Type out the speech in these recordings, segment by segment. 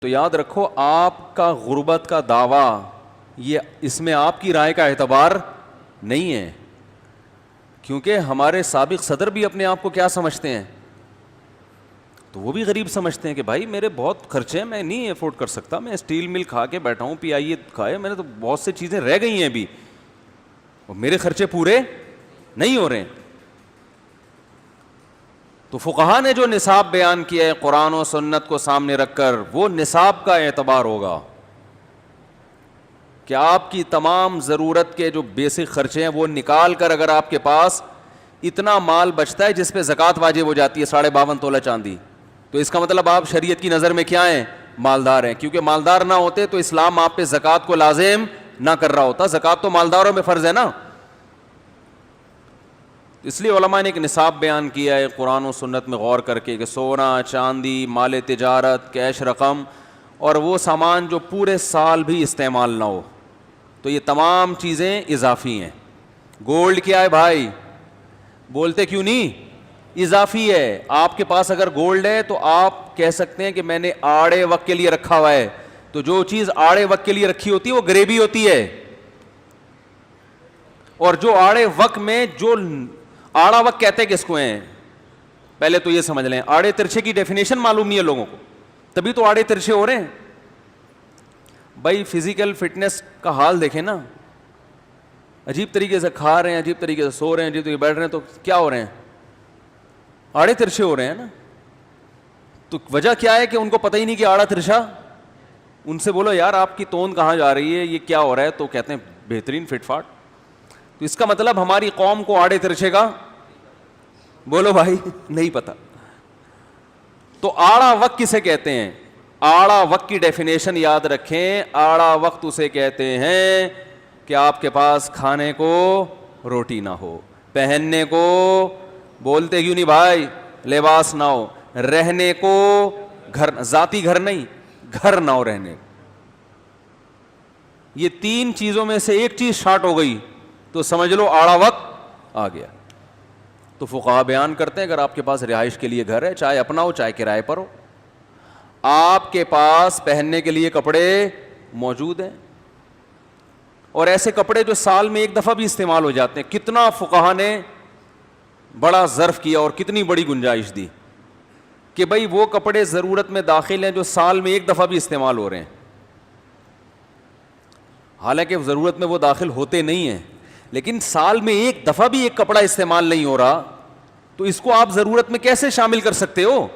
تو یاد رکھو آپ کا غربت کا دعویٰ یہ اس میں آپ کی رائے کا اعتبار نہیں ہے، کیونکہ ہمارے سابق صدر بھی اپنے آپ کو کیا سمجھتے ہیں؟ تو وہ بھی غریب سمجھتے ہیں کہ بھائی میرے بہت خرچے ہیں، میں نہیں افورڈ کر سکتا، میں اسٹیل مل کھا کے بیٹھا ہوں، پی آئی اے کھائے، میں نے تو بہت سی چیزیں رہ گئی ہیں ابھی اور میرے خرچے پورے نہیں ہو رہے ہیں۔ تو فقہا نے جو نصاب بیان کیا ہے قرآن و سنت کو سامنے رکھ کر، وہ نصاب کا اعتبار ہوگا کہ آپ کی تمام ضرورت کے جو بیسک خرچے ہیں وہ نکال کر اگر آپ کے پاس اتنا مال بچتا ہے جس پہ زکوٰۃ واجب ہو جاتی ہے 52.5 تولہ چاندی، تو اس کا مطلب آپ شریعت کی نظر میں کیا ہیں؟ مالدار ہیں، کیونکہ مالدار نہ ہوتے تو اسلام آپ پہ زکوٰۃ کو لازم نہ کر رہا ہوتا، زکوٰۃ تو مالداروں میں فرض ہے نا۔ اس لیے علماء نے ایک نصاب بیان کیا ہے قرآن و سنت میں غور کر کے کہ سونا، چاندی، مال تجارت، کیش رقم اور وہ سامان جو پورے سال بھی استعمال نہ ہو، تو یہ تمام چیزیں اضافی ہیں۔ گولڈ کیا ہے بھائی؟ بولتے کیوں نہیں؟ اضافی ہے۔ آپ کے پاس اگر گولڈ ہے تو آپ کہہ سکتے ہیں کہ میں نے آڑے وقت کے لیے رکھا ہوا ہے، تو جو چیز آڑے وقت کے لیے رکھی ہوتی ہے وہ گریبی ہوتی ہے، اور جو آڑے وقت میں جو آڑا وقت کہتے کس کو ہیں؟ پہلے تو یہ سمجھ لیں، آڑے ترچھے کی ڈیفینیشن معلوم نہیں ہے لوگوں کو، تبھی تو آڑے ترچھے ہو رہے ہیں۔ بھائی فزیکل فٹنس کا حال دیکھیں نا، عجیب طریقے سے کھا رہے ہیں، عجیب طریقے سے سو رہے ہیں، عجیب طریقے سے بیٹھ رہے ہیں، تو کیا ہو رہے ہیں؟ آڑے ترچھے ہو رہے ہیں نا۔ تو وجہ کیا ہے کہ ان کو پتہ ہی نہیں کہ آڑا ترچھا۔ ان سے بولو یار آپ کی توند کہاں جا رہی ہے، یہ کیا ہو رہا ہے، تو کہتے ہیں بہترین فٹ فاٹ۔ تو اس کا مطلب ہماری قوم کو آڑے ترچھے کا بولو بھائی نہیں پتا۔ تو آڑا وقت کسے کہتے ہیں؟ آڑا وقت کی ڈیفینیشن یاد رکھیں، آڑا وقت اسے کہتے ہیں کہ آپ کے پاس کھانے کو روٹی نہ ہو، پہننے کو، بولتے کیوں نہیں بھائی، لباس نہ ہو، رہنے کو گھر، ذاتی گھر نہیں، گھر نہ ہو رہنے کو۔ یہ تین چیزوں میں سے ایک چیز شارٹ ہو گئی تو سمجھ لو آڑا وقت آ گیا۔ تو فقہا بیان کرتے ہیں اگر آپ کے پاس رہائش کے لیے گھر ہے، چاہے اپنا ہو چاہے کرائے پر ہو، آپ کے پاس پہننے کے لیے کپڑے موجود ہیں، اور ایسے کپڑے جو سال میں ایک دفعہ بھی استعمال ہو جاتے ہیں، کتنا فقہا نے بڑا ظرف کیا اور کتنی بڑی گنجائش دی کہ بھئی وہ کپڑے ضرورت میں داخل ہیں جو سال میں ایک دفعہ بھی استعمال ہو رہے ہیں، حالانکہ ضرورت میں وہ داخل ہوتے نہیں ہیں، لیکن سال میں ایک دفعہ بھی ایک کپڑا استعمال نہیں ہو رہا، تو اس کو آپ ضرورت میں کیسے شامل کر سکتے ہو؟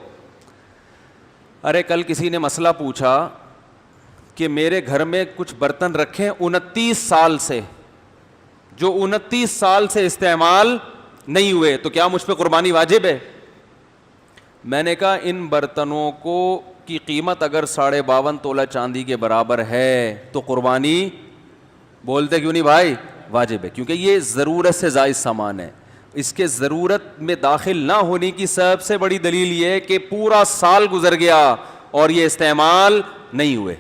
ارے کل کسی نے مسئلہ پوچھا کہ میرے گھر میں کچھ برتن رکھے 29 سال سے، جو 29 سال سے استعمال نہیں ہوئے، تو کیا مجھ پہ قربانی واجب ہے؟ میں نے کہا ان برتنوں کو کی قیمت اگر 52.5 تولہ چاندی کے برابر ہے تو قربانی، بولتے کیوں نہیں بھائی، واجب ہے، کیونکہ یہ ضرورت سے زائد سامان ہے۔ اس کے ضرورت میں داخل نہ ہونے کی سب سے بڑی دلیل یہ ہے کہ پورا سال گزر گیا اور یہ استعمال نہیں ہوئے۔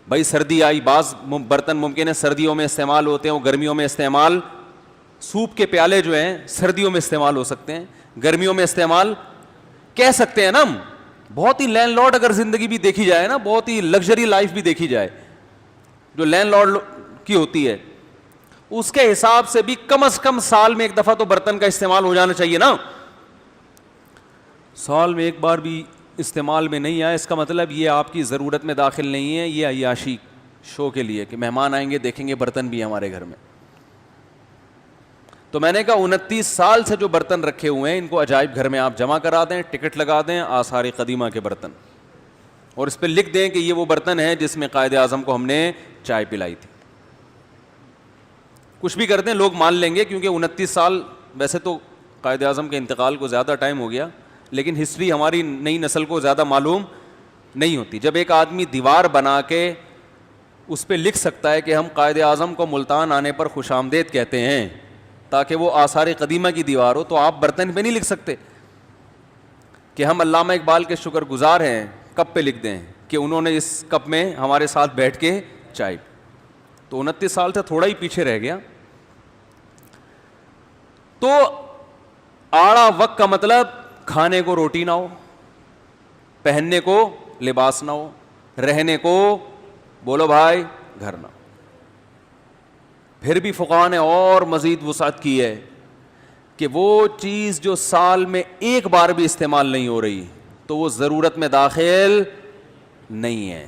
بھائی سردی آئی، بعض برتن ممکن ہے سردیوں میں استعمال ہوتے ہیں، وہ گرمیوں میں استعمال، سوپ کے پیالے جو ہیں سردیوں میں استعمال ہو سکتے ہیں، گرمیوں میں استعمال کہہ سکتے ہیں نا ہم۔ بہت ہی لینڈ لارڈ اگر زندگی بھی دیکھی جائے نا، بہت ہی لگژری لائف بھی دیکھی جائے جو لینڈ لارڈ کی ہوتی ہے، اس کے حساب سے بھی کم از کم سال میں ایک دفعہ تو برتن کا استعمال ہو جانا چاہیے نا۔ سال میں ایک بار بھی استعمال میں نہیں آیا، اس کا مطلب یہ آپ کی ضرورت میں داخل نہیں ہے، یہ عیاشی شو کے لیے کہ مہمان آئیں گے دیکھیں گے برتن بھی ہمارے گھر میں۔ تو میں نے کہا 29 سال سے جو برتن رکھے ہوئے ہیں ان کو عجائب گھر میں آپ جمع کرا دیں، ٹکٹ لگا دیں آثار قدیمہ کے برتن، اور اس پہ لکھ دیں کہ یہ وہ برتن ہے جس میں قائد اعظم کو ہم نے چائے پلائی تھی۔ کچھ بھی کرتے ہیں لوگ مان لیں گے، کیونکہ 29 سال، ویسے تو قائد اعظم کے انتقال کو زیادہ ٹائم ہو گیا، لیکن ہسٹری ہماری نئی نسل کو زیادہ معلوم نہیں ہوتی۔ جب ایک آدمی دیوار بنا کے اس پہ لکھ سکتا ہے کہ ہم قائد اعظم کو ملتان آنے پر خوش آمدید کہتے ہیں تاکہ وہ آثار قدیمہ کی دیوار ہو، تو آپ برتن پہ نہیں لکھ سکتے کہ ہم علامہ اقبال کے شکر گزار ہیں، کپ پہ لکھ دیں کہ انہوں نے اس کپ میں ہمارے ساتھ بیٹھ کے چائے۔ تو 29 سال سے تھوڑا ہی پیچھے رہ گیا۔ تو آڑا وقت کا مطلب کھانے کو روٹی نہ ہو، پہننے کو لباس نہ ہو، رہنے کو بولو بھائی گھر نہ. پھر بھی فقہاء نے اور مزید وسعت کی ہے کہ وہ چیز جو سال میں ایک بار بھی استعمال نہیں ہو رہی تو وہ ضرورت میں داخل نہیں ہے,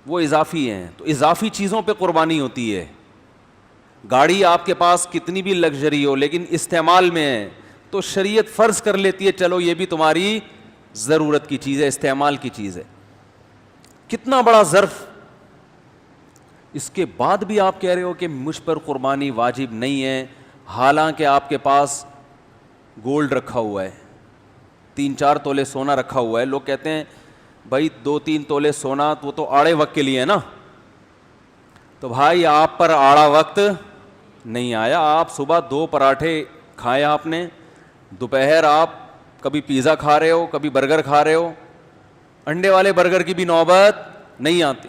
وہ اضافی ہیں. تو اضافی چیزوں پہ قربانی ہوتی ہے. گاڑی آپ کے پاس کتنی بھی لگژری ہو لیکن استعمال میں ہے تو شریعت فرض کر لیتی ہے چلو یہ بھی تمہاری ضرورت کی چیز ہے, استعمال کی چیز ہے. کتنا بڑا ظرف, اس کے بعد بھی آپ کہہ رہے ہو کہ مجھ پر قربانی واجب نہیں ہے, حالانکہ آپ کے پاس گولڈ رکھا ہوا ہے, 3-4 تولے سونا رکھا ہوا ہے. لوگ کہتے ہیں بھائی 2-3 تولے سونا وہ تو آڑے وقت کے لیے ہے نا. تو بھائی آپ پر آڑا وقت نہیں آیا. آپ صبح 2 پراٹھے کھائے آپ نے, دوپہر آپ کبھی پیزا کھا رہے ہو, کبھی برگر کھا رہے ہو, انڈے والے برگر کی بھی نوبت نہیں آتی.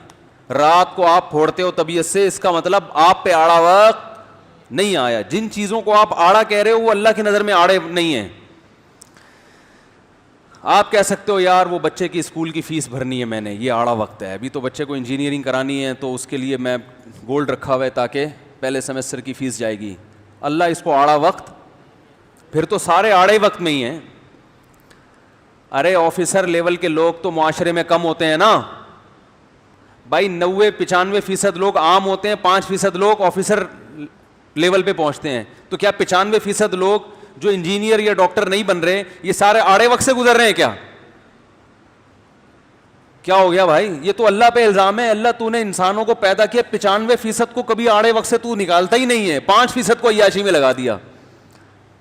رات کو آپ پھوڑتے ہو طبیعت سے, اس کا مطلب آپ پہ آڑا وقت نہیں آیا. جن چیزوں کو آپ آڑا کہہ رہے ہو وہ اللہ کی نظر میں آڑے نہیں ہیں. آپ کہہ سکتے ہو یار وہ بچے کی اسکول کی فیس بھرنی ہے میں نے, یہ آڑا وقت ہے, ابھی تو بچے کو انجینئرنگ کرانی ہے تو اس کے لیے میں گولڈ رکھا ہوا ہے تاکہ پہلے سیمسٹر کی فیس جائے گی. اللہ اس کو آڑا وقت, پھر تو سارے آڑے وقت میں ہی ہیں. ارے آفیسر لیول کے لوگ تو معاشرے میں کم ہوتے ہیں نا بھائی, 90-95% لوگ عام ہوتے ہیں, 5% لوگ آفیسر لیول پہ پہنچتے ہیں. تو کیا 95% لوگ جو انجینئر یا ڈاکٹر نہیں بن رہے یہ سارے آڑے وقت سے گزر رہے ہیں کیا؟ کیا ہو گیا بھائی؟ یہ تو اللہ پہ الزام ہے. اللہ تو نے انسانوں کو پیدا کیا, 95% کو کبھی آڑے وقت سے تو نکالتا ہی نہیں ہے, 5% کو عیاشی میں لگا دیا.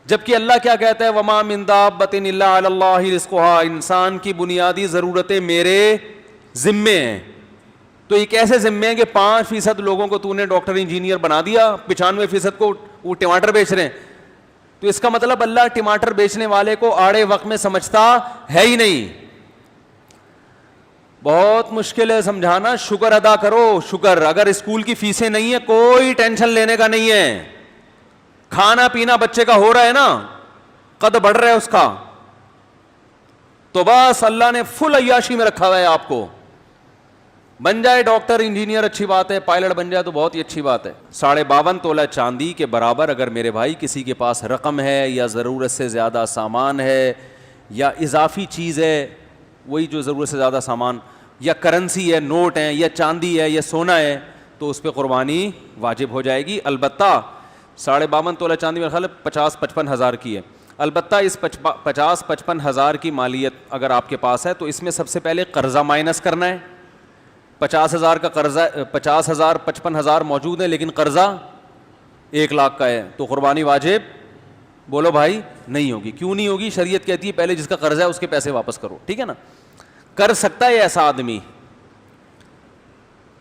جبکہ اللہ کیا کہتا ہے, وما من دابۃ الا علی اللہ رزقھا, انسان کی بنیادی ضرورتیں میرے ذمے ہیں. تو یہ کیسے ذمے ہیں کہ 5% لوگوں کو تو نے ڈاکٹر انجینئر بنا دیا, 95% کو وہ ٹماٹر بیچ رہے ہیں. تو اس کا مطلب اللہ ٹماٹر بیچنے والے کو آڑے وقت میں سمجھتا ہے ہی نہیں. بہت مشکل ہے سمجھانا. شکر ادا کرو, شکر. اگر اسکول کی فیسیں نہیں ہیں کوئی ٹینشن لینے کا نہیں ہے, کھانا پینا بچے کا ہو رہا ہے نا, قد بڑھ رہا ہے اس کا, تو بس اللہ نے فل عیاشی میں رکھا ہوا ہے آپ کو. بن جائے ڈاکٹر انجینئر اچھی بات ہے, پائلٹ بن جائے تو بہت ہی اچھی بات ہے. 52.5 تولہ چاندی کے برابر اگر میرے بھائی کسی کے پاس رقم ہے یا ضرورت سے زیادہ سامان ہے یا اضافی چیز ہے, وہی جو ضرورت سے زیادہ سامان, یا کرنسی ہے, نوٹ ہیں, یا چاندی ہے, یا سونا ہے, تو اس پہ قربانی واجب ہو جائے گی. البتہ 52.5 تولہ چاندی میرے خیال ہے 50-55 ہزار کی ہے. البتہ اس 50-55 ہزار کی مالیت اگر آپ کے پاس ہے تو اس میں سب سے پہلے قرضہ مائنس کرنا ہے. 50,000 کا قرضہ, 50,000 55,000 موجود ہے لیکن قرضہ 1 لاکھ کا ہے, تو قربانی واجب بولو بھائی نہیں ہوگی. کیوں نہیں ہوگی؟ شریعت کہتی ہے پہلے جس کا قرضہ ہے اس کے پیسے واپس کرو. ٹھیک ہے نا. کر سکتا ہے ایسا آدمی,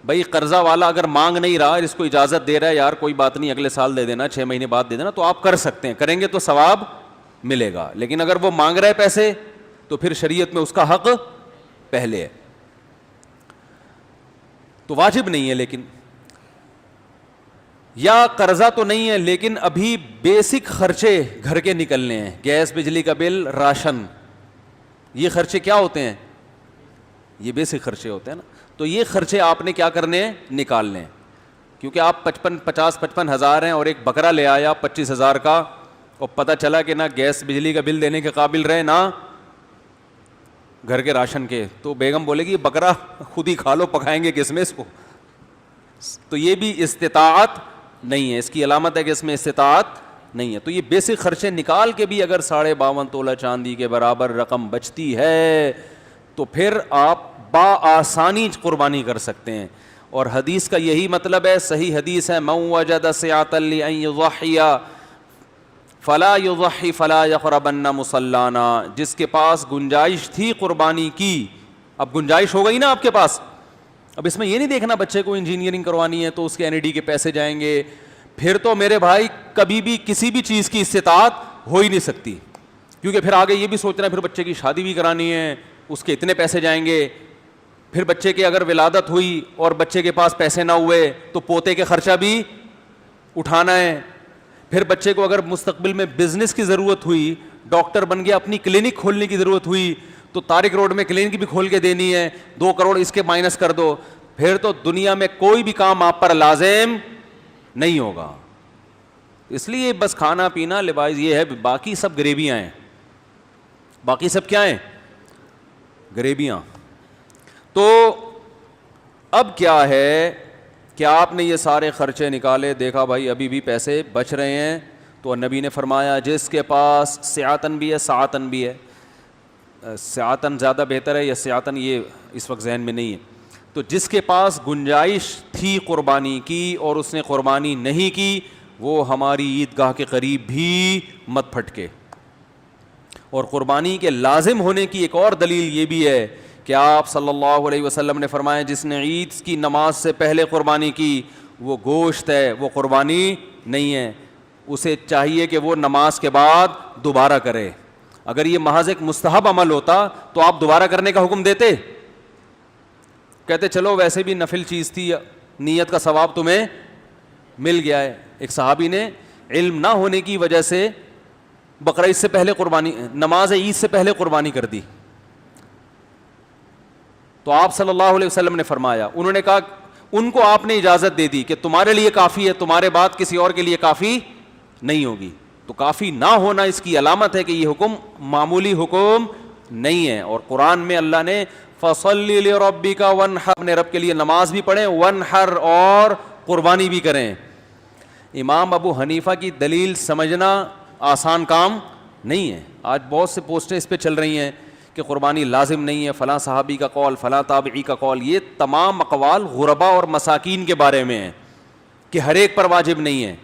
بھائی قرضہ والا اگر مانگ نہیں رہا, اس کو اجازت دے رہا ہے یار کوئی بات نہیں اگلے سال دے دینا, 6 مہینے بعد دے دینا, تو آپ کر سکتے ہیں, کریں گے تو ثواب ملے گا. لیکن اگر وہ مانگ رہا ہے پیسے تو پھر شریعت میں اس کا حق پہلے ہے, تو واجب نہیں ہے. لیکن یا قرضہ تو نہیں ہے لیکن ابھی بیسک خرچے گھر کے نکلنے ہیں, گیس, بجلی کا بل, راشن, یہ خرچے کیا ہوتے ہیں؟ یہ بیسک خرچے ہوتے ہیں نا. تو یہ خرچے آپ نے کیا کرنے ہیں؟ نکالنے ہیں. کیونکہ آپ 50-55 ہزار ہیں اور ایک بکرا لے آیا 25,000 کا, اور پتہ چلا کہ نہ گیس بجلی کا بل دینے کے قابل رہے نہ گھر کے راشن کے, تو بیگم بولے گی یہ بکرا خود ہی کھا لو, پکائیں گے کس میں اس کو؟ تو یہ بھی استطاعت نہیں ہے, اس کی علامت ہے کہ اس میں استطاعت نہیں ہے. تو یہ بیسک خرچے نکال کے بھی اگر 52.5 تولہ چاندی کے برابر رقم بچتی ہے تو پھر آپ بآسانی قربانی کر سکتے ہیں. اور حدیث کا یہی مطلب ہے, صحیح حدیث ہے, من وجد سعة لأن يضحي فلا يضحي فلا يقربن مصلانا, جس کے پاس گنجائش تھی قربانی کی, اب گنجائش ہو گئی نا آپ کے پاس, اب اس میں یہ نہیں دیکھنا بچے کو انجینئرنگ کروانی ہے تو اس کے این ای ڈی کے پیسے جائیں گے, پھر تو میرے بھائی کبھی بھی کسی بھی چیز کی استطاعت ہو ہی نہیں سکتی, کیونکہ پھر آگے یہ بھی سوچنا ہے پھر بچے کی شادی بھی کرانی ہے, اس کے اتنے پیسے جائیں گے, پھر بچے کی اگر ولادت ہوئی اور بچے کے پاس پیسے نہ ہوئے تو پوتے کے خرچہ بھی اٹھانا ہے, پھر بچے کو اگر مستقبل میں بزنس کی ضرورت ہوئی, ڈاکٹر بن گیا, اپنی کلینک کھولنے کی ضرورت ہوئی, تو طارق روڈ میں کلینک بھی کھول کے دینی ہے, 2 کروڑ اس کے مائنس کر دو, پھر تو دنیا میں کوئی بھی کام آپ پر لازم نہیں ہوگا. اس لیے بس کھانا پینا لباس یہ ہے, باقی سب غریبیاں ہیں, باقی سب کیا ہیں, غریبیاں. تو اب کیا ہے کہ آپ نے یہ سارے خرچے نکالے, دیکھا بھائی ابھی بھی پیسے بچ رہے ہیں, تو نبی نے فرمایا جس کے پاس سعاتن بھی ہے سعاتن بھی ہے, سعاتن زیادہ بہتر ہے یا سعاتن یہ اس وقت ذہن میں نہیں ہے, تو جس کے پاس گنجائش تھی قربانی کی اور اس نے قربانی نہیں کی, وہ ہماری عیدگاہ کے قریب بھی مت پھٹکے. اور قربانی کے لازم ہونے کی ایک اور دلیل یہ بھی ہے کہ آپ صلی اللہ علیہ وسلم نے فرمایا جس نے عید کی نماز سے پہلے قربانی کی وہ گوشت ہے, وہ قربانی نہیں ہے, اسے چاہیے کہ وہ نماز کے بعد دوبارہ کرے. اگر یہ محض ایک مستحب عمل ہوتا تو آپ دوبارہ کرنے کا حکم دیتے, کہتے چلو ویسے بھی نفل چیز تھی, نیت کا ثواب تمہیں مل گیا ہے. ایک صحابی نے علم نہ ہونے کی وجہ سے بقرعید سے پہلے قربانی, نماز عید سے پہلے قربانی کر دی, تو آپ صلی اللہ علیہ وسلم نے فرمایا, انہوں نے کہا ان کو آپ نے اجازت دے دی کہ تمہارے لیے کافی ہے, تمہارے بعد کسی اور کے لیے کافی نہیں ہوگی. تو کافی نہ ہونا اس کی علامت ہے کہ یہ حکم معمولی حکم نہیں ہے. اور قرآن میں اللہ نے فَصَلِّ لِرَبِّكَ وَانْحَرْ, اپنے رب کے لیے نماز بھی پڑھیں, وَانْحَرْ اور قربانی بھی کریں. امام ابو حنیفہ کی دلیل سمجھنا آسان کام نہیں ہے. آج بہت سے پوسٹیں اس پہ چل رہی ہیں کہ قربانی لازم نہیں ہے, فلاں صحابی کا قول, فلاں تابعی کا قول. یہ تمام اقوال غربا اور مساکین کے بارے میں ہیں کہ ہر ایک پر واجب نہیں ہے.